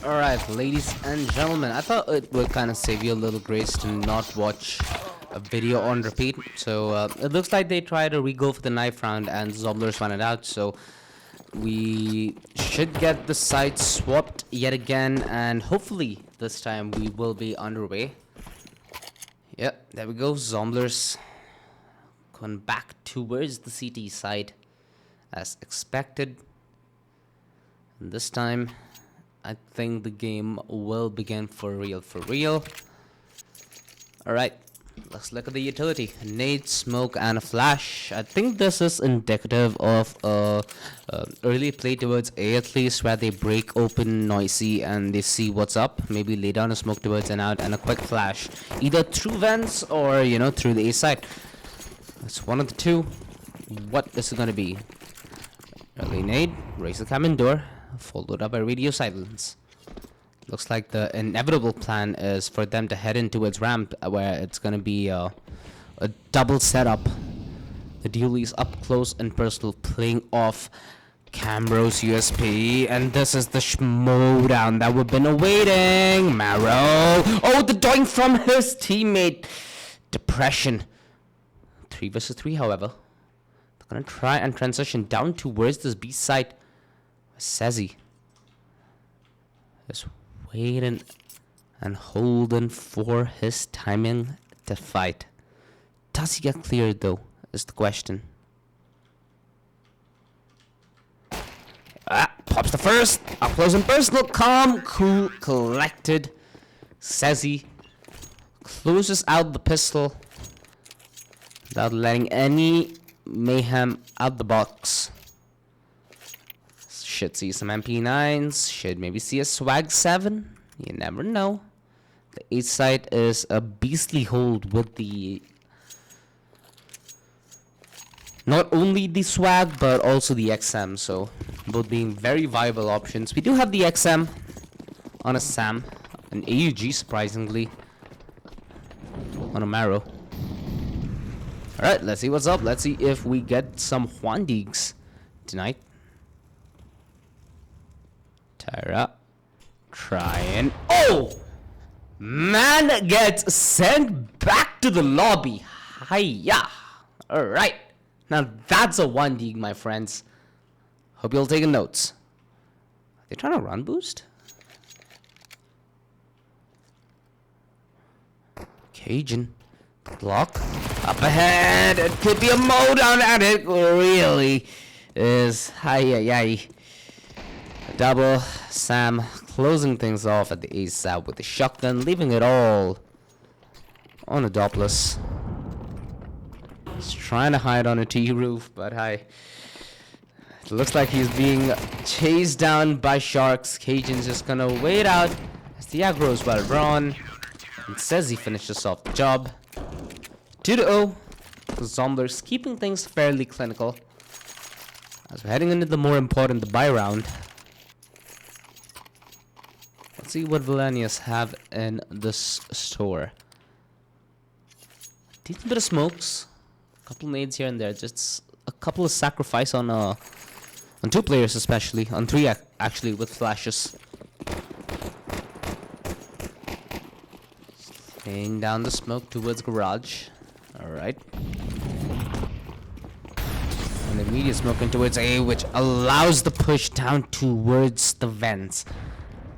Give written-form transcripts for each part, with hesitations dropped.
Alright, ladies and gentlemen, I thought it would kind of save you a little grace to not watch a video on repeat. So it looks like they tried to re-go for the knife round and Zomblers ran it out. So we should get the side swapped yet again, and hopefully this time we will be underway. Yep, there we go. Zomblers going back towards the CT side as expected. And this time I think the game will begin for real. Alright, let's look at the utility. Nade, smoke, and a flash. I think this is indicative of early play towards A at least, where they break open Noisy and they see what's up. Maybe lay down a smoke towards an out and a quick flash. Either through vents or, you know, through the A side. It's one of the two. What is it going to be? Early nade, raise the cabin door, followed up by radio silence. Looks like the inevitable plan is for them to head in towards ramp, where it's gonna be a double setup. The dualies up close and personal, playing off Cambro's USP, and this is the schmodown that we've been awaiting. Marrow, oh, the doink from his teammate. Depression. 3 versus 3, however. They're gonna try and transition down towards this B side. Sezzy is waiting and holding for his timing to fight. Does he get cleared though, is the question. Pops the first, up close and personal, calm, cool, collected. Sezzy closes out the pistol without letting any mayhem out the box. Should see some MP9s, should maybe see a swag 7, you never know. The A side is a beastly hold with the not only the swag but also the XM, so both being very viable options. We do have the XM on a SAM, an AUG surprisingly on a Marrow. Alright, let's see what's up. Let's see if we get some Juandigs tonight. Tyra trying. Oh! Man gets sent back to the lobby. Hiya. Alright. Now that's a 1D, my friends. Hope you're all taking notes. Are they trying to run boost? Cajun. Block. Up ahead. It could be a mode on at it. Really is. Hiya. Double Sam closing things off at the ASAP with the shotgun, leaving it all on a Doppeless. He's trying to hide on a T roof, but hi. It looks like he's being chased down by sharks. Cajun's just gonna wait out as the aggro is well run. And says he finishes off the job. 2-0. Zomblers keeping things fairly clinical as we're heading into the more important, the buy round. Let's see what Villainous have in this store. Decent bit of smokes, a couple nades here and there, just a couple of sacrifice on 2 players, especially on 3 actually with flashes. Laying down the smoke towards garage. All right. And immediate smoking towards A, which allows the push down towards the vents.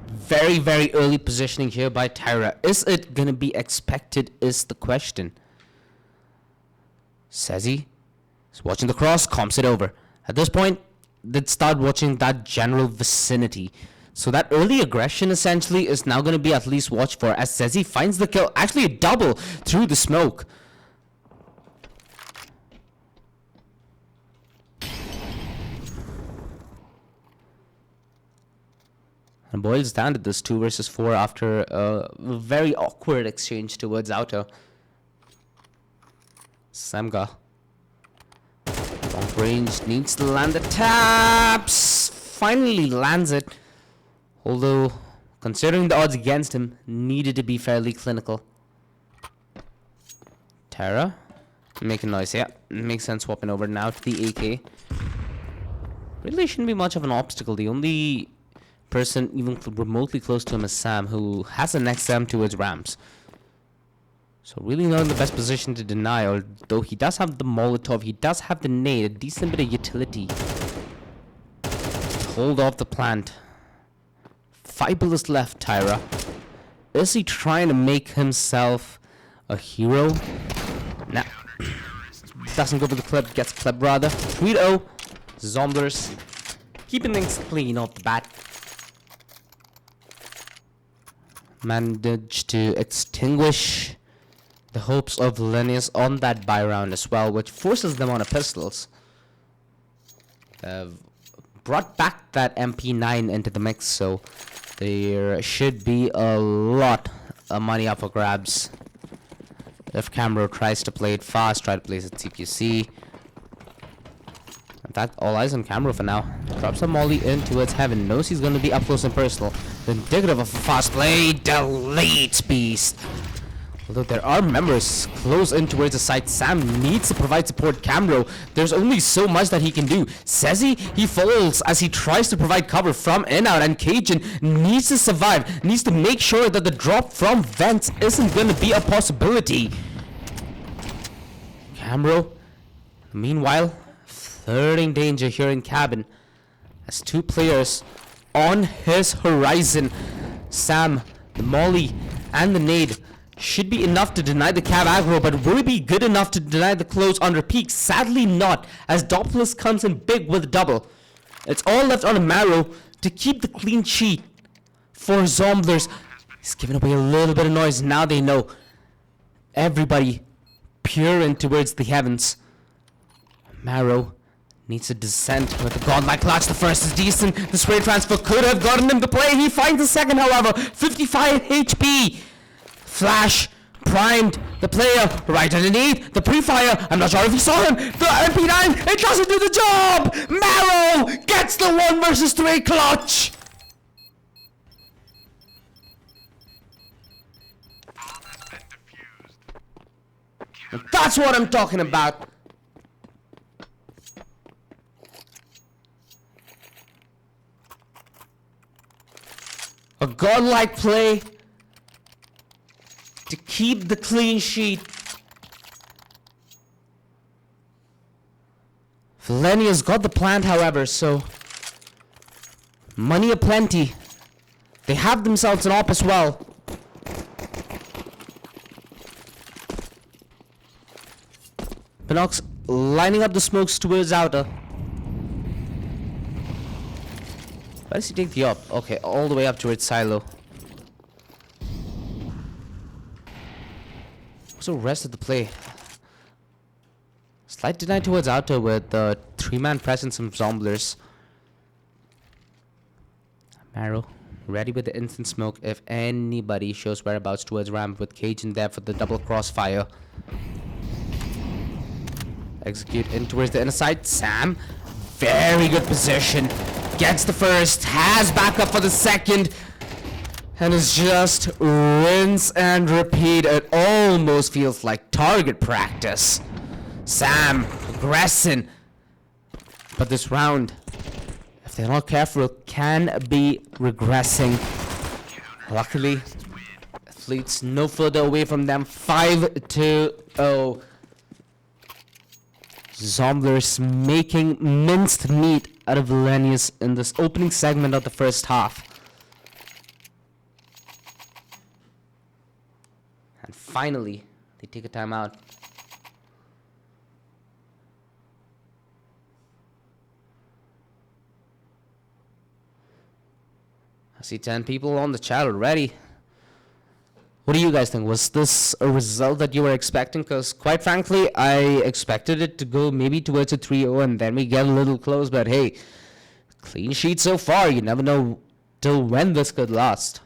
Very early positioning here by Tyra. Is it gonna be expected is the question. Sezzy is watching the cross, comps it over. At this point, they'd start watching that general vicinity. So that early aggression essentially is now gonna be at least watched for as Sezzy finds the kill. Actually a double through the smoke. And boils down to this 2 versus 4 after a very awkward exchange towards outer. Samga. Long range needs to land the taps. Finally lands it. Although, considering the odds against him, needed to be fairly clinical. Tara. Making noise, yeah. Makes sense swapping over now to the AK. Really shouldn't be much of an obstacle. The only person even remotely close to him is Sam, who has an XM towards ramps. So really not in the best position to deny, although he does have the Molotov, he does have the nade, a decent bit of utility. Hold off the plant. 5 bullets left, Tyra. Is he trying to make himself a hero? Nah. Doesn't go for the clip, gets clip rather. 3-0. Zomblers. Keeping things clean off the bat. Managed to extinguish the hopes of Villainous on that buy round as well, which forces them on a pistols. Brought back that MP9 into the mix, so there should be a lot of money up for grabs. If Camro tries to play it fast, try to place it CQC. That all eyes on Camro for now. Drops a molly in towards heaven. Knows he's going to be up close and personal. Indicative of a fast play. Deletes beast. Although there are members close in towards the site, Sam needs to provide support. Camro, there's only so much that he can do. Sezi, he falls as he tries to provide cover from in-out, and Cajun needs to survive, needs to make sure that the drop from vents isn't going to be a possibility. Camro, meanwhile, flirting danger here in cabin as 2 players on his horizon. Sam, the molly, and the nade should be enough to deny the cab aggro, but will it be good enough to deny the close under peak? Sadly not, as Doppler comes in big with double. It's all left on a Marrow to keep the clean sheet for Zomblers. He's giving away a little bit of noise. Now they know. Everybody peering towards the heavens. Marrow needs to descend with a godlike clutch. The first is decent. The spray transfer could have gotten him to play. He finds the second, however. 55 HP. Flash primed the player right underneath the pre-fire. I'm not sure if he saw him. The MP9, it doesn't do the job. Marrow gets the 1 versus 3 clutch. That's what I'm talking about. A godlike play to keep the clean sheet. Villainous got the plant, however, so money aplenty. They have themselves an op as well. Binox lining up the smokes towards outer. Why does he take the op? Okay, all the way up towards silo. So rest of the play. Slight deny towards outer with the 3-man presence from Zomblers. Marrow ready with the instant smoke if anybody shows whereabouts towards ramp, with Cage in there for the double crossfire. Execute in towards the inner side. Sam, very good position. Gets the first, has backup for the second, and is just rinse and repeat. It almost feels like target practice. Sam progressing, but this round, if they're not careful, can be regressing. Luckily, Fleet's no further away from them. 5-0. Zomblers making minced meat out of Villainous in this opening segment of the first half. And finally, they take a timeout. I see 10 people on the chat already. What do you guys think? Was this a result that you were expecting? Because quite frankly, I expected it to go maybe towards a 3-0 and then we get a little close. But hey, clean sheet so far. You never know till when this could last.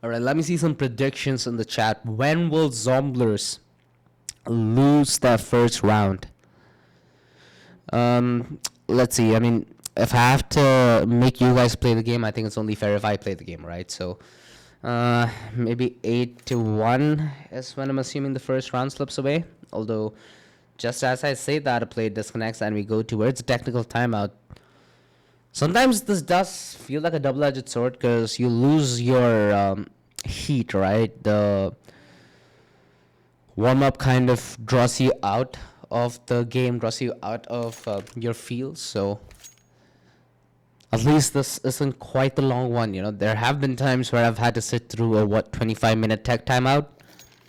Alright, let me see some predictions in the chat. When will Zomblers lose their first round? Let's see. I mean, if I have to make you guys play the game, I think it's only fair if I play the game, right? So, maybe 8-1 is when I'm assuming the first round slips away. Although, just as I say that, a player disconnects and we go towards a technical timeout. Sometimes this does feel like a double-edged sword because you lose your heat, right? The warm-up kind of draws you out of the game, draws you out of your field. So at least this isn't quite the long one. You know, there have been times where I've had to sit through a 25-minute tech timeout,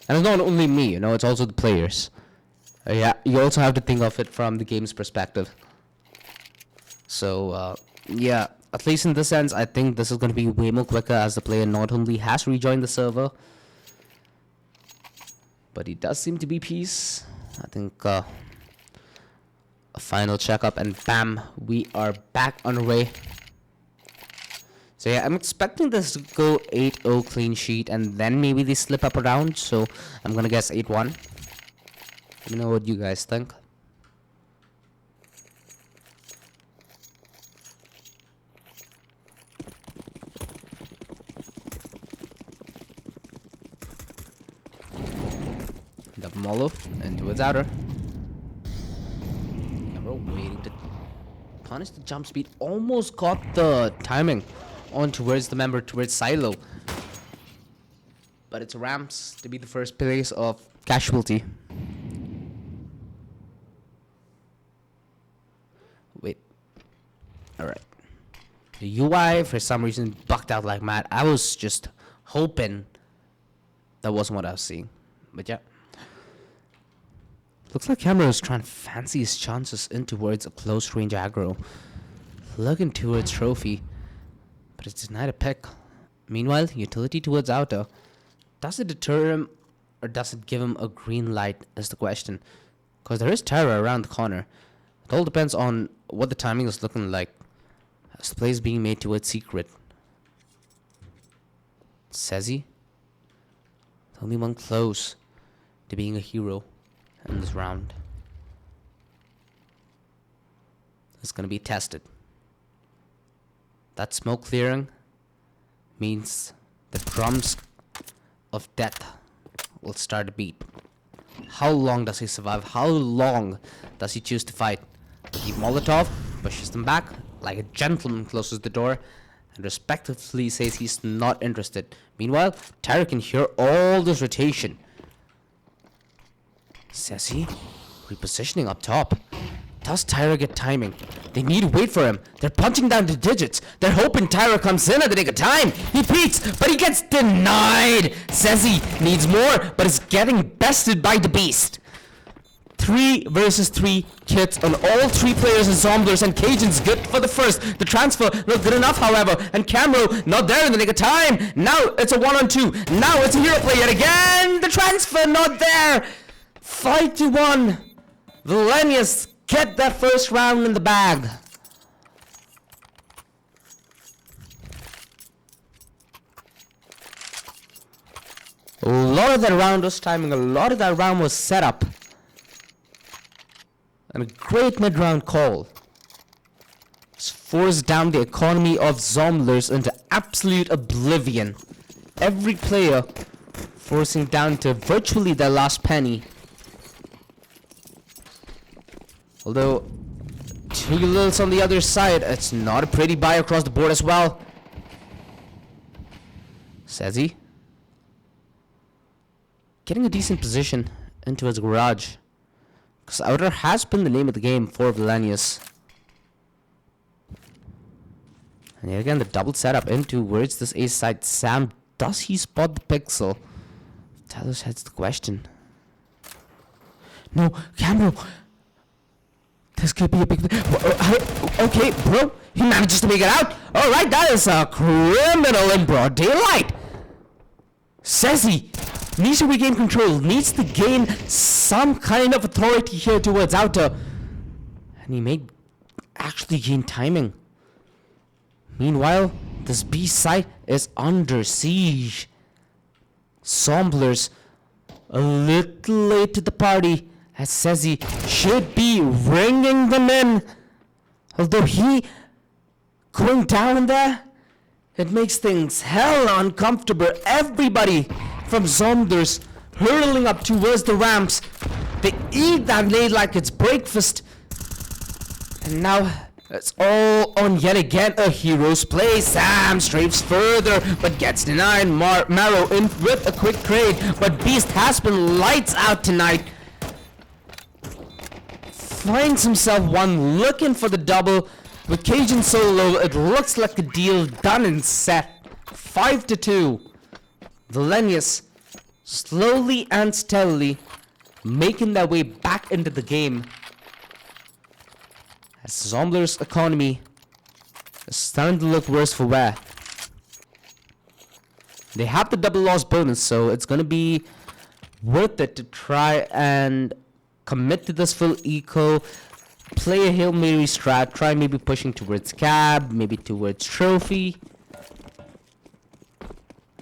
and it's not only me. You know, it's also the players. Yeah, you also have to think of it from the game's perspective. So yeah, at least in this sense, I think this is going to be way more quicker as the player not only has rejoined the server, but he does seem to be peace. I think a final checkup and bam, we are back on our way. So yeah, I'm expecting this to go 8-0 clean sheet and then maybe they slip up around. So I'm gonna guess 8-1. Let me know what you guys think. Double Molo into its outer. We're waiting to punish the jump speed. Almost got the timing on towards the member, towards Silo. But it's Rams to be the first place of casualty. Wait. Alright. The UI for some reason bucked out like mad. I was just hoping that wasn't what I was seeing. But yeah. Looks like Camera is trying to fancy his chances in towards a close range aggro. Looking towards Trophy. But it's denied a pick. Meanwhile, utility towards outer. Does it deter him or does it give him a green light is the question. Because there is terror around the corner. It all depends on what the timing is looking like. As the play is being made towards Secret. Sezi. The only one close to being a hero in this round. It's going to be tested. That smoke clearing means the drums of death will start to beat. How long does he survive? How long does he choose to fight? He Molotov pushes them back like a gentleman, closes the door and respectfully says he's not interested. Meanwhile, Tyra can hear all this rotation. Says he repositioning up top. Does Tyra get timing? They need to wait for him. They're punching down the digits. They're hoping Tyra comes in at the nick of time. He peeks, but he gets denied. Says he needs more, but is getting bested by the beast. 3 versus 3 kits on all 3 players in Zomblers, and Cajun's good for the first. The transfer not good enough, however, and Camro not there in the nick of time. Now it's a 1-on-2. Now it's a hero play yet again. The transfer not there. 5-1. Villainous get that first round in the bag. A lot of that round was timing. A lot of that round was set up. And a great mid-round call. It's forced down the economy of Zomblers into absolute oblivion. Every player forcing down to virtually their last penny. Although, 2 lils on the other side, it's not a pretty buy across the board as well. Says he. Getting a decent position into his garage. Because outer has been the name of the game for Villainous. And yet again, the double setup into where's this ace side. Sam, does he spot the pixel? Tell us that's the question. No, Camero. This could be a big... Okay, bro. He manages to make it out. Alright, that is a criminal in broad daylight. Says he needs to regain control. Needs to gain some kind of authority here towards outer. And he may actually gain timing. Meanwhile, this B site is under siege. Zomblers a little late to the party. As says he should be ringing them in. Although he going down there, it makes things hell uncomfortable. Everybody from Zomblers hurtling up towards the ramps. They eat that nade like it's breakfast. And now it's all on yet again a hero's play. Sam strafes further, but gets denied. Marrow in with a quick trade, but Beast has been lights out tonight. Finds himself one, looking for the double. With Cajun so low, it looks like a deal done and set. 5-2. Villainous slowly and steadily making their way back into the game. As Zomblers' economy is starting to look worse for wear. They have the double loss bonus, so it's going to be worth it to try and commit to this full eco, play a Hail Mary strat, try maybe pushing towards cab, maybe towards trophy.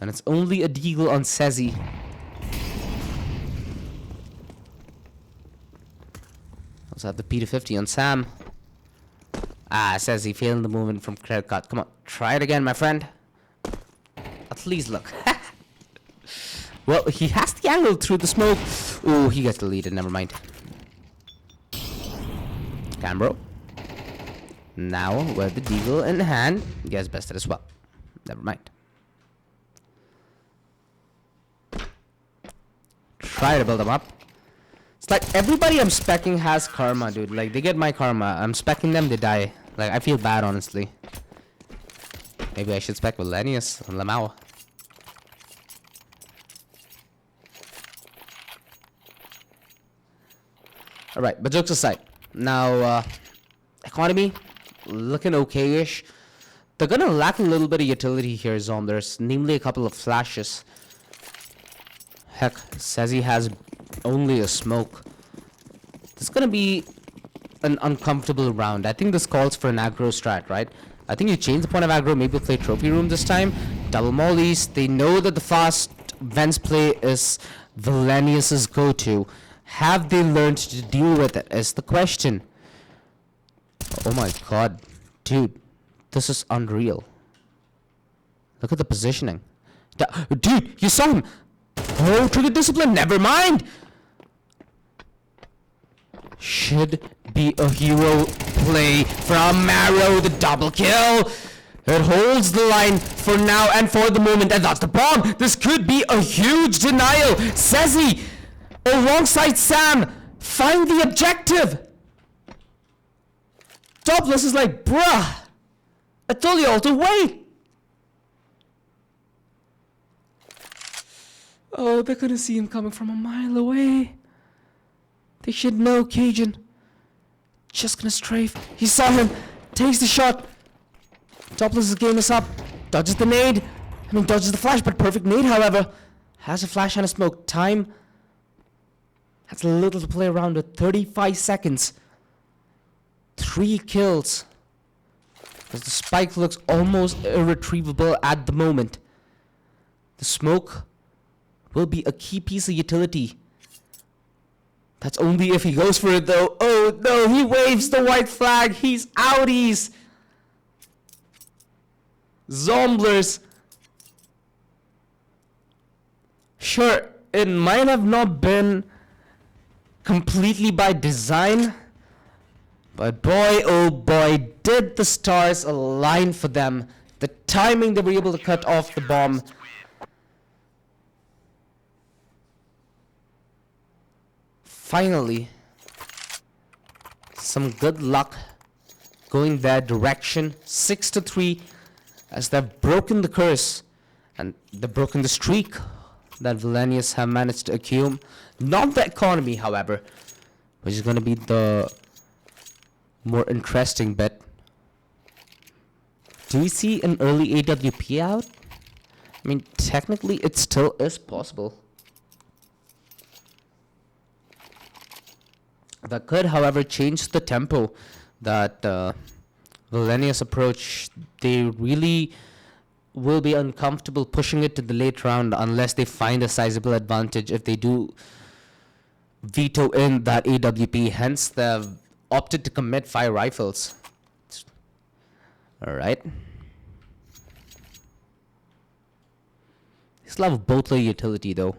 And it's only a deagle on Sezi. Also have the P250 on Sam. Sezi failing the movement from credit card. Come on, try it again, my friend. At least look. Well, he has the angle through the smoke. Ooh, he gets deleted, never mind. Cambro. Now, with the deagle in hand, gets bested as well. Never mind. Try to build them up. It's like everybody I'm speccing has karma, dude. Like, they get my karma. I'm speccing them, they die. Like, I feel bad, honestly. Maybe I should spec Villainous and Lamau. Alright, but jokes aside. Now, economy, looking okay-ish. They're gonna lack a little bit of utility here, Zomblers. Namely, a couple of flashes. Heck, says he has only a smoke. This is gonna be an uncomfortable round. I think this calls for an aggro strat, right? I think you change the point of aggro, maybe play trophy room this time. Double mollies. They know that the fast Vents play is Villainous's go-to. Have they learned to deal with it is the question. Oh my god. Dude, this is unreal. Look at the positioning. Dude, you saw him. Oh, trigger discipline. Never mind. Should be a hero play from Marrow. The double kill. It holds the line for now and for the moment. And that's the bomb. This could be a huge denial. Sezi, alongside Sam, find the objective. Topless is like, bruh, I told you all to wait. Oh, they're gonna see him coming from a mile away. They should know, Cajun. Just gonna strafe. He saw him. Takes the shot. Topless's game is up. Dodges the nade. I mean, dodges the flash, but perfect nade, however. Has a flash and a smoke. Time. Has a little to play around with. 35 seconds. 3 kills. Because the spike looks almost irretrievable at the moment. The smoke will be a key piece of utility. That's only if he goes for it, though. Oh, no, he waves the white flag. He's outies. Zomblers. Sure, it might have not been completely by design, but boy, oh boy, did the stars align for them. The timing they were able to cut off the bomb. Finally, some good luck going their direction. 6-3 as they've broken the curse and they've broken the streak that Villainous have managed to accumulate. Not the economy, however, which is going to be the more interesting bit. Do we see an early AWP out? I mean, technically it still is possible. That could, however, change the tempo that Villainous approach. They really will be uncomfortable pushing it to the late round unless they find a sizable advantage if they do veto in that AWP. Hence, they've opted to commit 5 rifles. Alright. They still have both the utility though.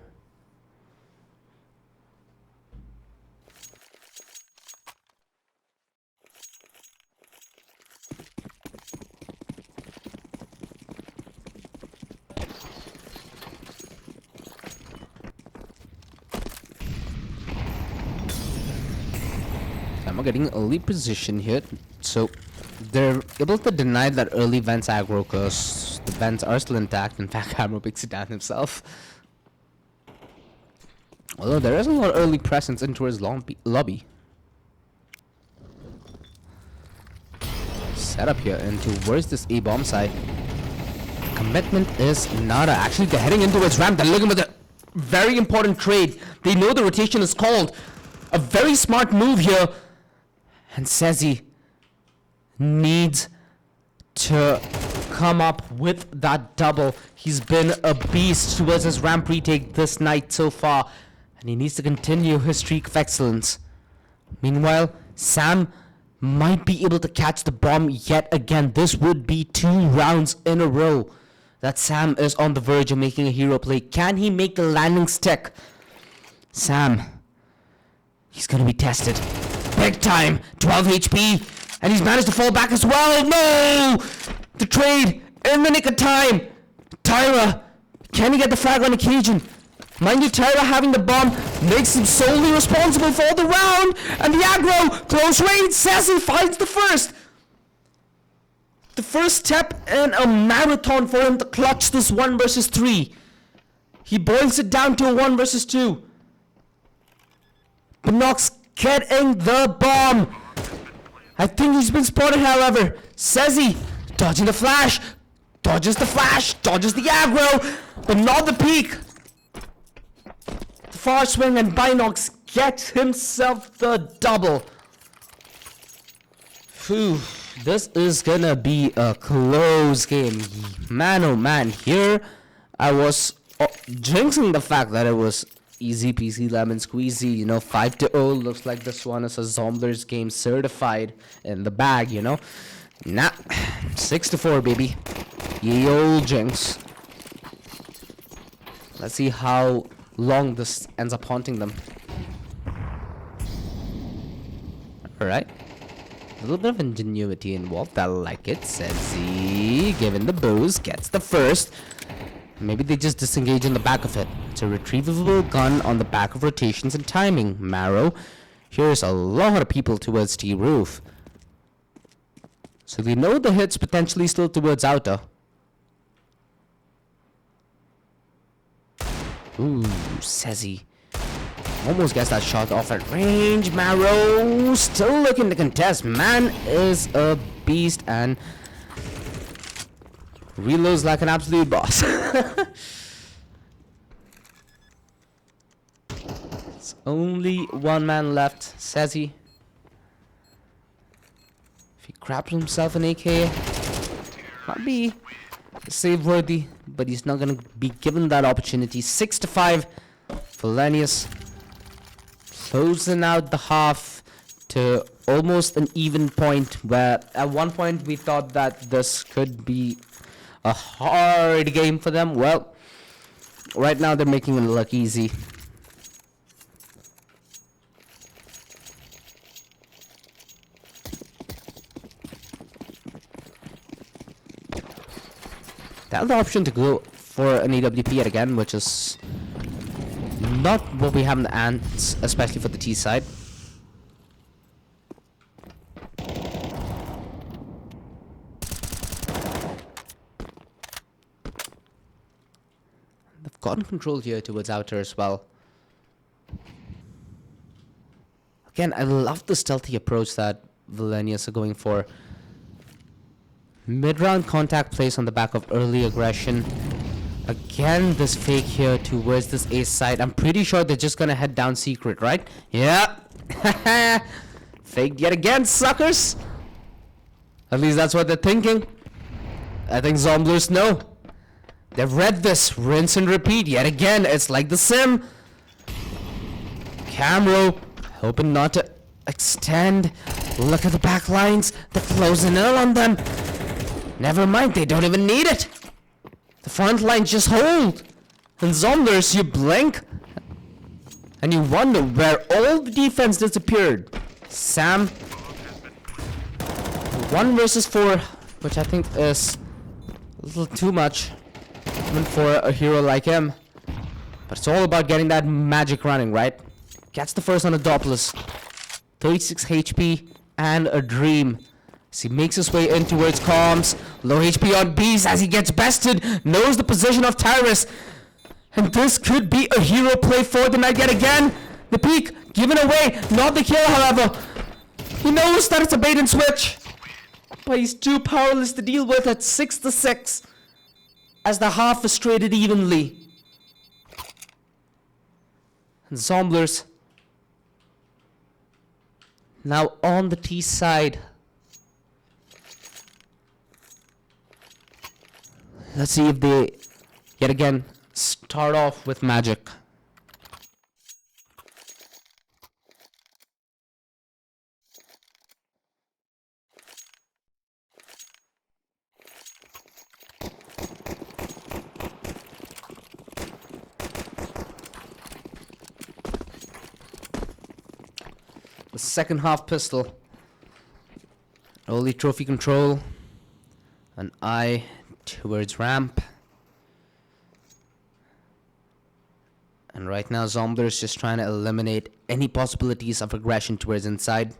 Gamma getting early position here, so they're able to deny that early vents aggro because the vents are still intact. In fact, Camero picks it down himself. Although there is a lot of early presence into his lobby. Set up here into where's this A bomb side? Commitment is nada. Actually, they're heading into its ramp. They're looking with a very important trade. They know the rotation is called. A very smart move here. And Sezi needs to come up with that double. He's been a beast towards his ramp retake this night so far. And he needs to continue his streak of excellence. Meanwhile, Sam might be able to catch the bomb yet again. This would be 2 rounds in a row that Sam is on the verge of making a hero play. Can he make the landing stick? Sam, he's gonna be tested big time. 12 HP, and he's managed to fall back as well. No! The trade in the nick of time. Tyra, can he get the frag on occasion? Mind you, Tyra having the bomb makes him solely responsible for the round. And the aggro, close range, Sezi finds the first. The first step in a marathon for him to clutch this 1 versus 3. He boils it down to a 1 versus 2. Binox getting the bomb. I think he's been spotted, however. Sezi dodging the flash, dodges the aggro, but not the peak. Far swing, and Binox gets himself the double. Phew, this is gonna be a close game. Man, oh man, here I was jinxing the fact that it was easy peasy lemon squeezy, 5-0. Looks like this one is a Zomblers game certified in the bag, Nah, 6-4, baby. Ye old jinx. Let's see how long this ends up haunting them. Alright. A little bit of ingenuity involved. I like it. Sezi, given the boost, gets the first. Maybe they just disengage in the back of it. It's a retrievable gun on the back of rotations and timing. Marrow. Here's a lot of people towards T roof. So they know the hit's potentially still towards outer. Ooh, Sezi almost gets that shot off at range. Marrow still looking to contest. Man is a beast and reloads like an absolute boss. It's only 1 man left. Sezi, if he grabs himself an AK, might be save worthy, but he's not gonna be given that opportunity. 6-5. Villainous closing out the half to almost an even point, where at one point we thought that this could be a hard game for them. Well, right now they're making it look easy. They have the option to go for an AWP yet again, which is not what we have in the Ants, especially for the T side. They've gotten control here towards outer as well. Again, I love the stealthy approach that Villainous are going for. Mid-round contact place on the back of early aggression. Again, this fake here towards this A side. I'm pretty sure they're just gonna head down secret, right? Yeah. Faked yet again, suckers. At least that's what they're thinking. I think Zomblers know. They've read this. Rinse and repeat. Yet again, it's like the sim. Camero hoping not to extend. Look at the back lines. They're closing in on them. Never mind, they don't even need it. The front lines just hold. And Zomblers, you blink and you wonder where all the defense disappeared. Sam, 1 versus 4, which I think is a little too much even for a hero like him. But it's all about getting that magic running, right? Gets the first on the Doppelers. 36 HP and a dream. As he makes his way in towards comms. Low HP on Beast as he gets bested. Knows the position of Tyrus. And this could be a hero play for the night yet again. The peak given away. Not the kill, however. He knows that it's a bait and switch. But he's too powerless to deal with at 6-6. As the half is traded evenly. And Zomblers now on the T side. Let's see if they yet again start off with magic. The second half pistol. Early trophy control. An eye towards ramp. And right now Zomblers just trying to eliminate any possibilities of aggression towards inside.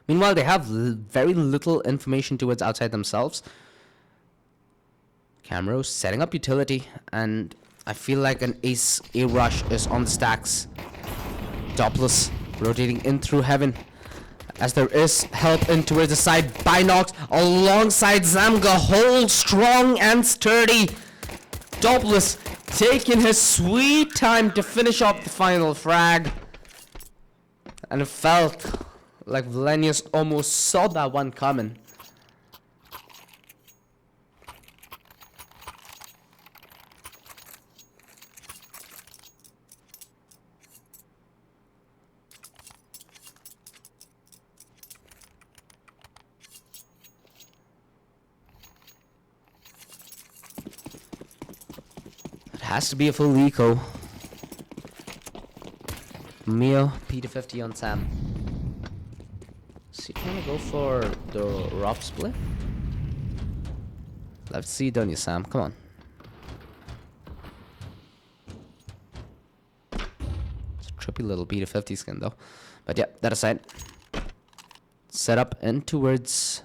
Meanwhile, they have very little information towards outside themselves. Camero setting up utility, and I feel like an ace A rush is on the stacks. Topless rotating in through heaven. As there is help in towards the side. Binox alongside Zamga. Hold strong and sturdy. Topless taking his sweet time to finish off the final frag. And it felt like Villainous almost saw that one coming. Has to be a full eco. Mio, P250 on Sam. Is he trying to go for the rough split? Let's see, don't you, Sam? Come on. It's a trippy little P250 skin, though. But yeah, that aside. Set up in towards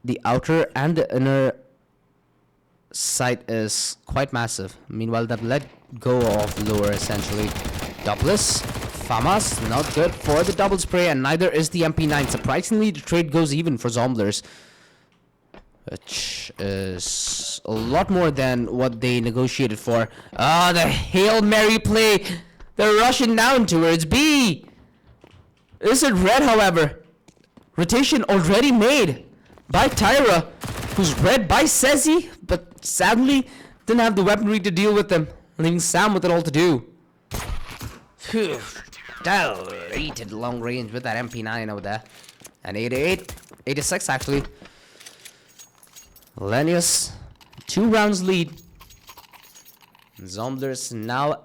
the outer and the inner site is quite massive. Meanwhile, that let go of lower essentially. Doubless. Famas, not good for the double spray, and neither is the MP9. Surprisingly, the trade goes even for Zomblers, which is a lot more than what they negotiated for. Ah, the Hail Mary play. They're rushing down towards B. Is it red, however? Rotation already made by Tyra, who's read by Sezi, but sadly didn't have the weaponry to deal with them, leaving Sam with it all to do. Phew, rated long range with that MP9 over there. And 88, 86 actually. Villainous, 2 rounds lead. Zomblers now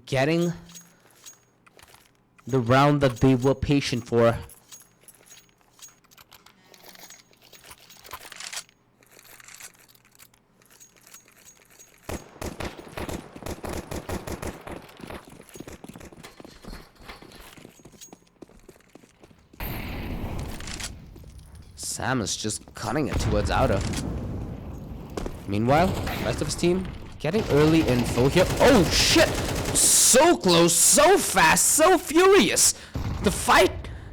getting the round that they were patient for. Sam is just cutting it towards outer. Meanwhile, the rest of his team getting early info here. Oh shit! So close, so fast, so furious. The fight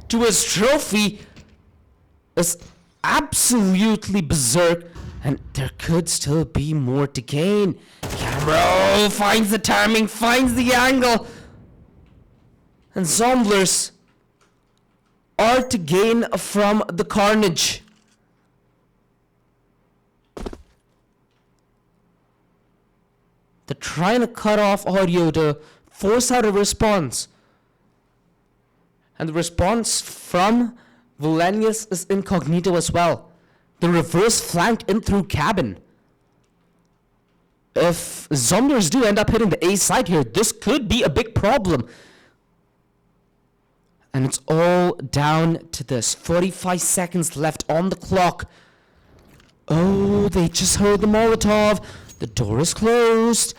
to his trophy is absolutely berserk, and there could still be more to gain. Camero finds the timing, finds the angle, and Zomblers are to gain from the carnage. They're trying to cut off audio to force out a response. And the response from Villainous is incognito as well. The reverse flanked in through cabin. If Zomblers do end up hitting the A side here, this could be a big problem. And it's all down to this. 45 seconds left on the clock. Oh, they just heard the Molotov. The door is closed.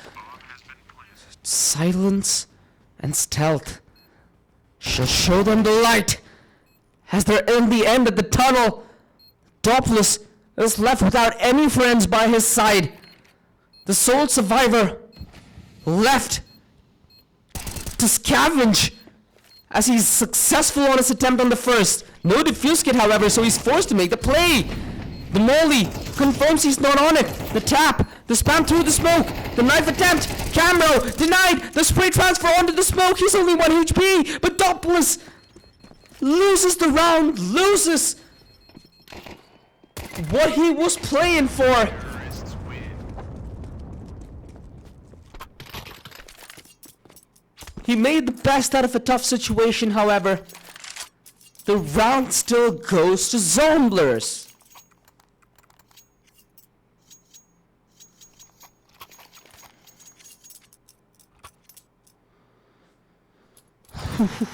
Silence and stealth. She'll show them the light. As they're in the end of the tunnel, Doppelus is left without any friends by his side. The sole survivor left to scavenge as he's successful on his attempt on the first. No defuse kit, however, so he's forced to make the play. The molly confirms he's not on it. The tap, the spam through the smoke, the knife attempt, Camro denied, the spray transfer onto the smoke. He's only 1 HP, but Doppelus loses the round, loses what he was playing for. He made the best out of a tough situation, however. The round still goes to Zomblers.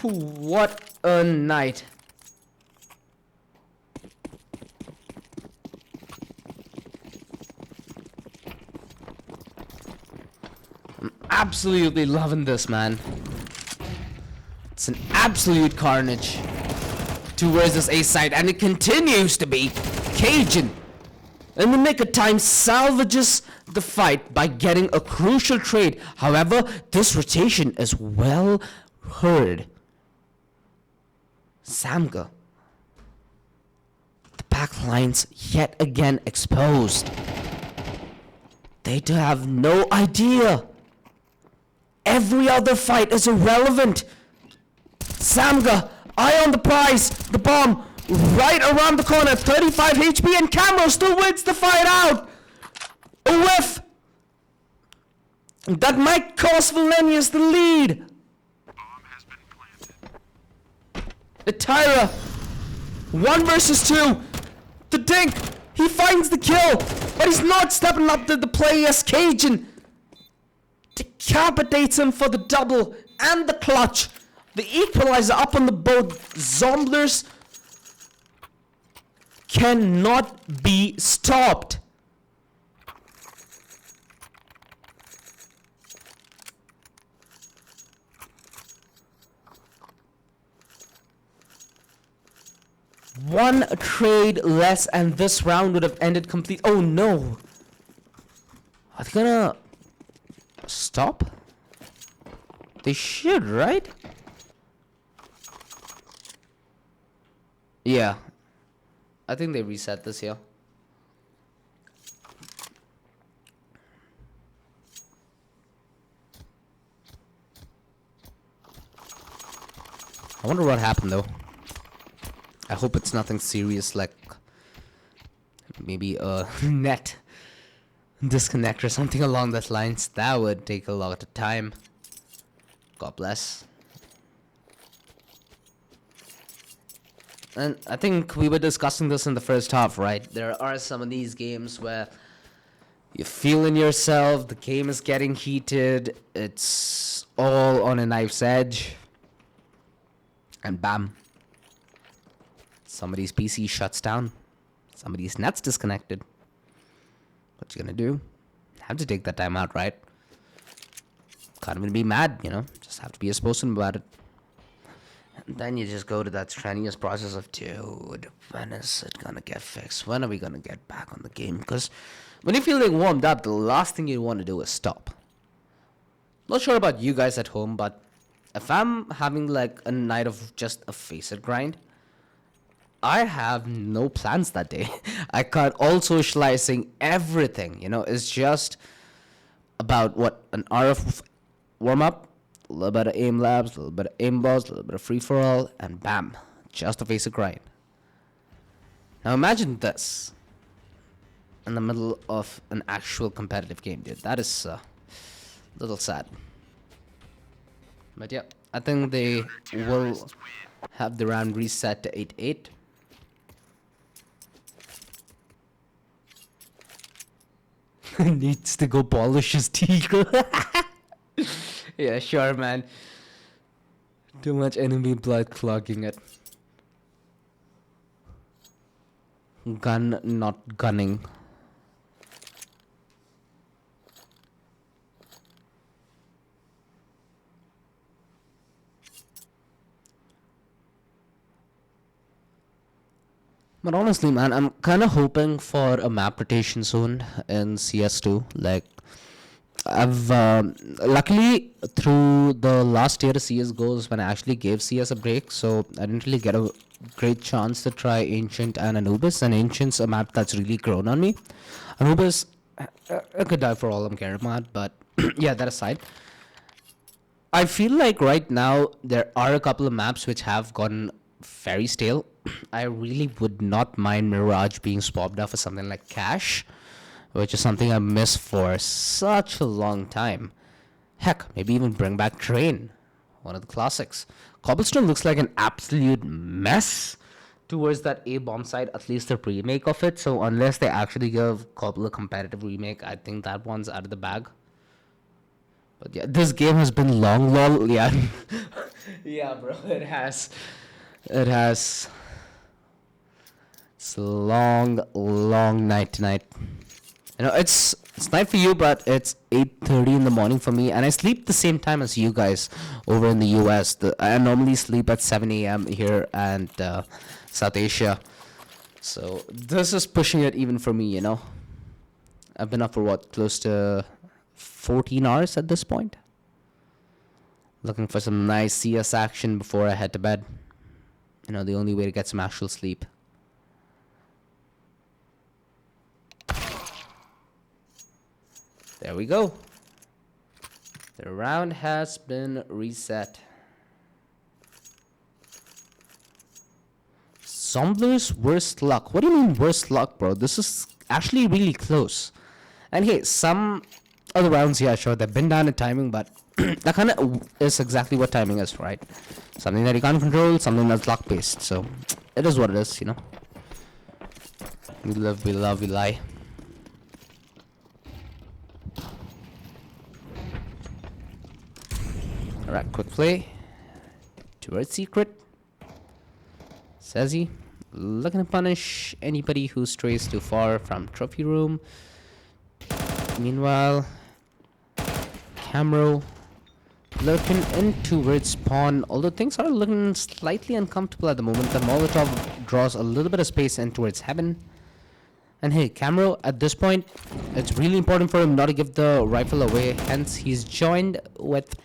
What a night. I'm absolutely loving this, man. It's an absolute carnage towards this A side, and it continues to be. Cajun, in the nick of time, salvages the fight by getting a crucial trade. However, this rotation is well heard. Samga. The back lines yet again exposed. They do have no idea. Every other fight is irrelevant. Samga, eye on the prize. The bomb right around the corner. 35 HP, and Camro still wins the fight out. A whiff. That might cost Villainous the lead. Tyra, 1 versus 2. The Dink, he finds the kill, but he's not stepping up to the play as Cajun decapitates him for the double and the clutch. The equalizer up on the board. Zomblers cannot be stopped. One trade less and this round would have ended complete. Oh no. Are they gonna stop? They should, right? Yeah. I think they reset this here. I wonder what happened though. I hope it's nothing serious, like maybe a net disconnect or something along those lines. That would take a lot of time. God bless. And I think we were discussing this in the first half, right? There are some of these games where you're feeling yourself, the game is getting heated, it's all on a knife's edge, and bam. Somebody's PC shuts down. Somebody's net's disconnected. What you gonna do? Have to take that time out, right? Can't even be mad, you know? Just have to be a spokesman about it. And then you just go to that strenuous process of, dude, when is it gonna get fixed? When are we gonna get back on the game? Because when you're feeling warmed up, the last thing you want to do is stop. Not sure about you guys at home, but if I'm having like a night of just a face-it grind, I have no plans that day. I cut all socializing, everything, you know, it's just about what, an hour of warm-up, a little bit of aim labs, a little bit of aim balls, a little bit of free-for-all, and bam, just a face of grind. Now imagine this in the middle of an actual competitive game, dude. That is a little sad. But yeah, I think they will have the round reset to 8-8. Needs to go polish his teeth. Yeah, sure, man. Too much enemy blood clogging it. Gun not gunning. But honestly, man, I'm kind of hoping for a map rotation soon in CS2. Like, I've luckily through the last year of CS goes when I actually gave CS a break, so I didn't really get a great chance to try Ancient and Anubis. And Ancient's a map that's really grown on me. Anubis, I could die for all I'm caring about, but yeah, that aside, I feel like right now there are a couple of maps which have gotten very stale. I really would not mind Mirage being swapped out for something like Cash, which is something I missed for such a long time. Heck, maybe even bring back Train, one of the classics. Cobblestone looks like an absolute mess towards that A bomb side, at least the remake of it. So unless they actually give Cobble a competitive remake, I think that one's out of the bag. But yeah, this game has been long, lol. Yeah, yeah, bro, it has. It has. It's a long, long night tonight. You know, it's night for you, but it's 8:30 in the morning for me, and I sleep the same time as you guys over in the US. I normally sleep at 7 a.m. here and South Asia, so this is pushing it even for me. You know, I've been up for what, close to 14 hours at this point. Looking for some nice CS action before I head to bed. You know, the only way to get some actual sleep. There we go. The round has been reset. Zomblers worst luck. What do you mean worst luck, bro? This is actually really close. And hey, some other rounds, yeah, sure, they've been down in timing, but that kind of is exactly what timing is, right? Something that you can't control, something that's luck-based. So it is what it is, you know. We live, we love, we lie. Alright, quick play. Towards secret. Says he. Looking to punish anybody who strays too far from trophy room. Meanwhile, Camro looking in towards spawn. Although things are looking slightly uncomfortable at the moment. The Molotov draws a little bit of space in towards heaven. And hey, Camro, at this point, it's really important for him not to give the rifle away. Hence, he's joined with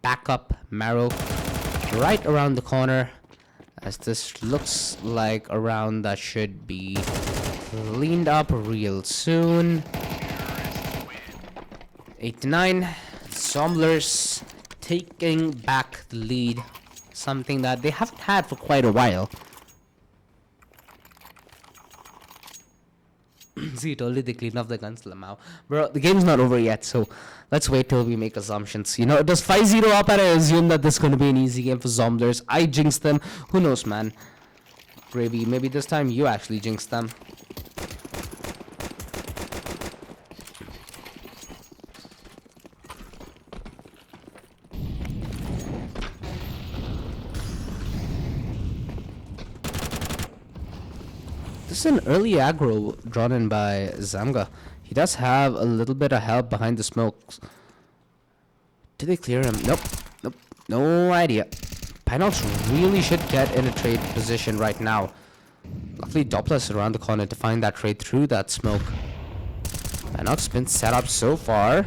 backup Marrow right around the corner, as this looks like a round that should be cleaned up real soon. 8-9, Zomblers taking back the lead, something that they haven't had for quite a while. See, told you they cleaned off the guns, Lamau. Bro, the game's not over yet, so let's wait till we make assumptions. You know, it does 5-0 up, and I assume that this is going to be an easy game for Zomblers. I jinxed them. Who knows, man? Gravy, maybe this time you actually jinxed them. This is an early aggro drawn in by Zamga. He does have a little bit of help behind the smokes. Did they clear him? Nope. Nope. No idea. Pinox really should get in a trade position right now. Luckily, Doppler's around the corner to find that trade through that smoke. Pinox been set up so far.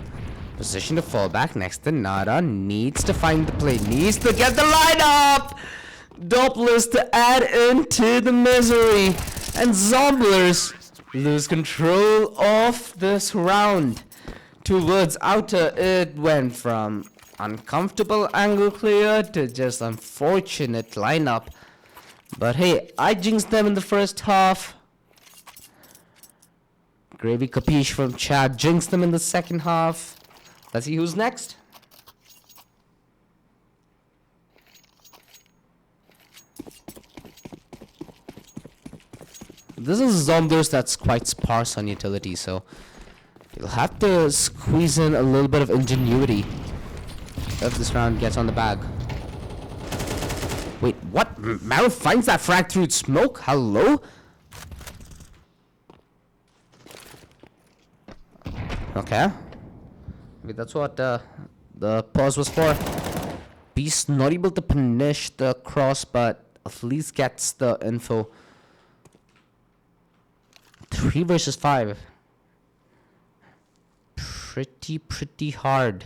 Position to fall back next to Nada. Needs to find the play. Needs to get the lineup! Doppler's to add into the misery. And Zomblers lose control of this round. Towards outer, it went from uncomfortable angle clear to just unfortunate lineup. But hey, I jinxed them in the first half. Gravy Capiche from chat jinxed them in the second half. Let's see who's next. This is Zomblers that's quite sparse on utility, so you'll have to squeeze in a little bit of ingenuity if this round gets on the bag. Wait, what? Marrow finds that frag through smoke? Hello? Okay. Maybe that's what the pause was for. Beast not able to punish the cross, but at least gets the info. 3 versus 5. Pretty hard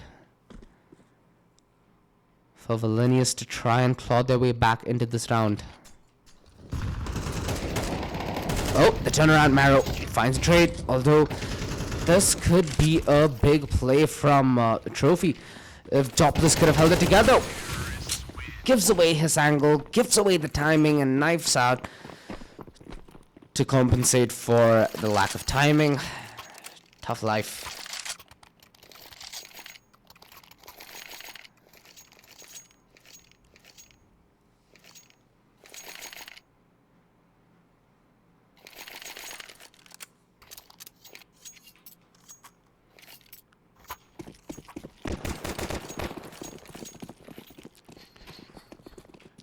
for Villainous to try and claw their way back into this round. Oh, the turnaround. Marrow finds a trade, although this could be a big play from Trophy. If Topless could have held it together. Gives away his angle, gives away the timing, and knifes out to compensate for the lack of timing. Tough life.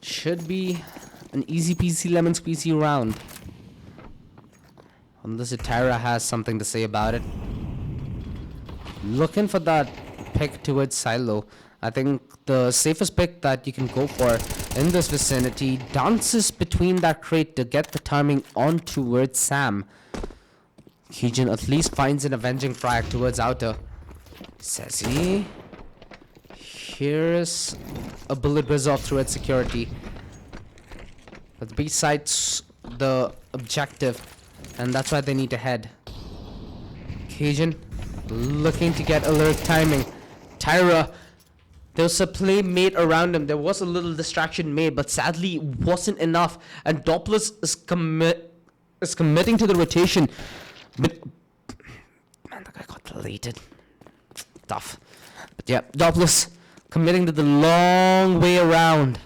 Should be an easy peasy lemon squeezy round. Unless Tyra has something to say about it. Looking for that pick towards Silo. I think the safest pick that you can go for in this vicinity dances between that crate to get the timing on towards Sam. Keijin at least finds an avenging frag towards outer. Says he. Here's a bullet resolved through its security. But the B side's the objective, and that's why they need to head. Keijin looking to get alert timing. Tyra, there was a play made around him. There was a little distraction made, but sadly it wasn't enough. And Doppler is committing to the rotation. But man, that guy got deleted. Tough. But yeah, Doppler committing to the long way around.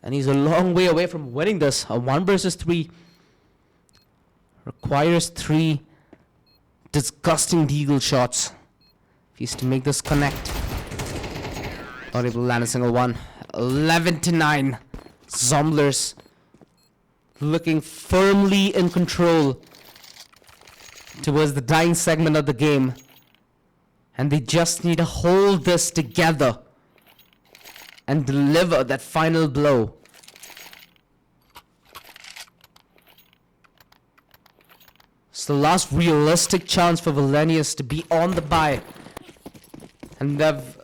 And he's a long way away from winning this. A 1 versus 3 requires 3 disgusting deagle shots if he's to make this connect. Not able to land a single one. 11-9. Zomblers looking firmly in control towards the dying segment of the game. And they just need to hold this together and deliver that final blow. It's the last realistic chance for Villainous to be on the bye. And they've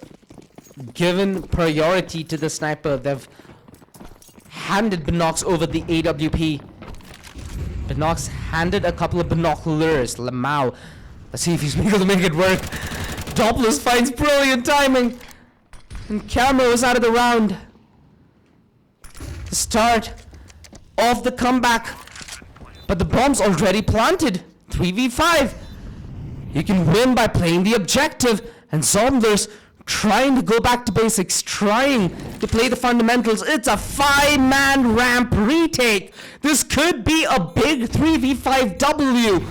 given priority to the sniper. They've handed Binox over the AWP. Binox handed a couple of binoculars. Lamau. Let's see if he's able to make it work. Doppler finds brilliant timing. And Camo is out of the round. The start of the comeback. But the bomb's already planted. 3v5. You can win by playing the objective. And Zomblers trying to go back to basics. Trying to play the fundamentals. It's a 5-man ramp retake. This could be a big 3v5 W.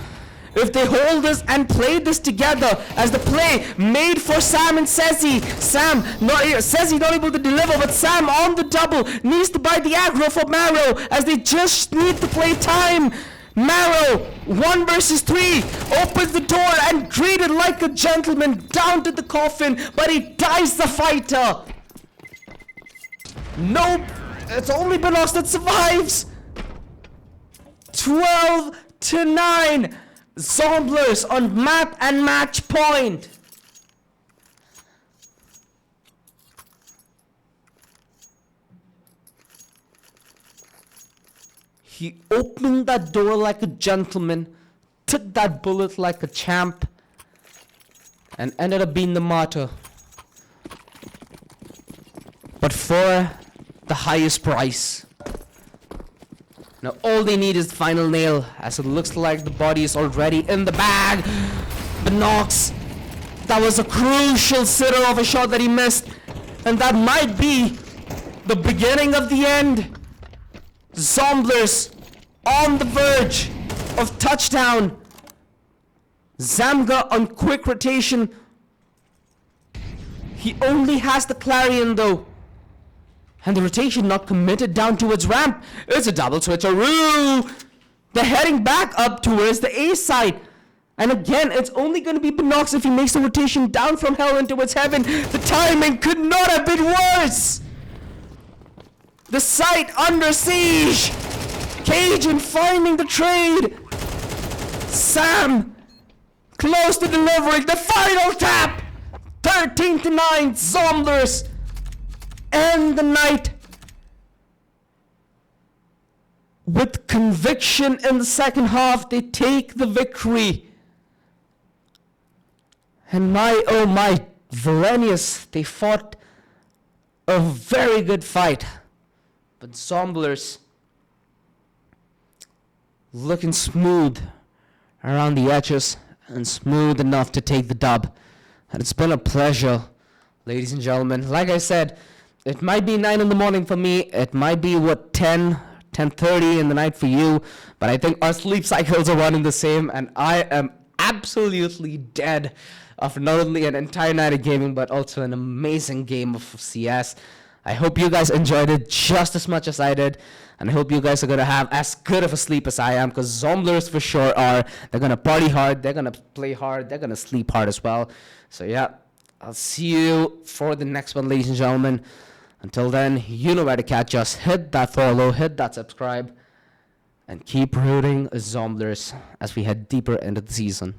If they hold this and play this together as the play made for Sam and Sezi. Sezi not able to deliver, but Sam on the double needs to buy the aggro for Marrow as they just need to play time. Marrow, 1 versus 3, opens the door and treated like a gentleman down to the coffin, but he dies the fighter. Nope, it's only Binox that survives. 12-9. Zomblers on map and match point. He opened that door like a gentleman, took that bullet like a champ, and ended up being the martyr. But for the highest price. Now all they need is the final nail, as it looks like the body is already in the bag. Binox, that was a crucial sitter of a shot that he missed, and that might be the beginning of the end. Zomblers on the verge of touchdown. Zamga on quick rotation. He only has the Clarion though. And the rotation not committed down towards ramp. It's a double switcheroo. They're heading back up towards the A side. And again, it's only going to be Binox if he makes the rotation down from hell into towards heaven. The timing could not have been worse. The site under siege. Cajun finding the trade. Sam! Close to delivering the final tap! 13-9, Zomblers end the night with conviction in the second half. They take the victory. And oh my, Villainous, they fought a very good fight. But Zomblers looking smooth around the edges and smooth enough to take the dub. And it's been a pleasure, ladies and gentlemen. Like I said, it might be 9 in the morning for me. It might be, 10:30 in the night for you. But I think our sleep cycles are running the same. And I am absolutely dead after not only an entire night of gaming, but also an amazing game of CS. I hope you guys enjoyed it just as much as I did. And I hope you guys are going to have as good of a sleep as I am, because Zomblers for sure are. They're going to party hard. They're going to play hard. They're going to sleep hard as well. So yeah, I'll see you for the next one, ladies and gentlemen. Until then, you know where to catch us. Hit that follow, hit that subscribe, and keep rooting Zomblers as we head deeper into the season.